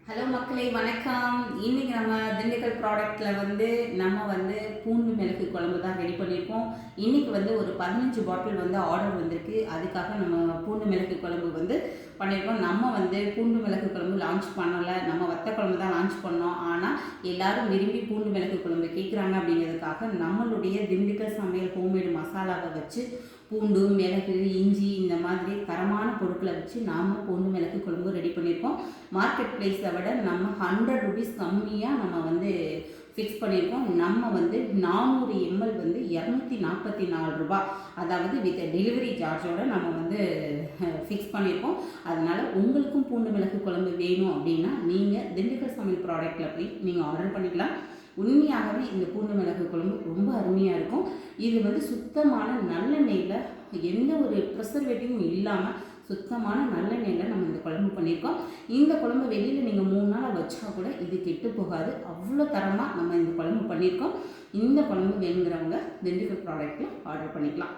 Hello மக்களே வணக்கம். இன்றைக்கி நம்ம திண்டுக்கல் ப்ராடக்ட்டில் நம்ம பூண்டு மிளகு குழம்பு தான் ரெடி பண்ணியிருக்கோம். இன்றைக்கி ஒரு 15 பாட்டில் ஆர்டர் வந்திருக்கு. அதுக்காக நம்ம பூண்டு மிளகு குழம்பு பண்ணியிருக்கோம். நம்ம பூண்டு மிளகு குழம்பு லான்ச் பண்ணலை, நம்ம வத்த குழம்பு தான் லான்ச் பண்ணோம். ஆனால் எல்லாரும் விரும்பி பூண்டு மிளகு குழம்பு கேட்குறாங்க. அப்படிங்கிறதுக்காக நம்மளுடைய திண்டுக்கல் சமையல் ஹோம்மேடு மசாலாவை வச்சு பூண்டு மிளகு இஞ்சி இந்த மாதிரி தரமான பொருட்களை வச்சு நாம் பூண்டு மிளகு குழம்பு ரெடி பண்ணியிருக்கோம். மார்க்கெட் ப்ரைஸை விட நம்ம 100 ரூபீஸ் கம்மியாக நம்ம ஃபிக்ஸ் பண்ணியிருக்கோம். நம்ம 400 ml 244 ரூபா, அதாவது வித் டெலிவரி சார்ஜோடு நம்ம ஃபிக்ஸ் பண்ணியிருக்கோம். அதனால் உங்களுக்கும் பூண்டு மிளகு குழம்பு வேணும் அப்படின்னா நீங்கள் திண்டுக்கல் சமையல் ப்ராடக்ட்டில் போய் நீங்கள் ஆர்டர் பண்ணிக்கலாம். உண்மையாகவே இந்த பூண்டு மிளகு குழம்பு ரொம்ப அருமையாக இருக்கும். இது சுத்தமான நல்லெண்ணெயில் எந்த ஒரு ப்ரிசர்வேட்டிவும் இல்லாமல் சுத்தமான நல்லெண்ணெயில் நம்ம இந்த குழம்பு பண்ணியிருக்கோம். இந்த குழம்பு வெளியில் நீங்கள் 3 நாள் வச்சா கூட இது கெட்டு போகாது. அவ்வளோ தரமாக நம்ம இந்த குழம்பு பண்ணியிருக்கோம். இந்த குழம்பு வேணுங்கிறவங்க திண்டுக்கல் ப்ராடக்ட்டில் ஆர்டர் பண்ணிக்கலாம்.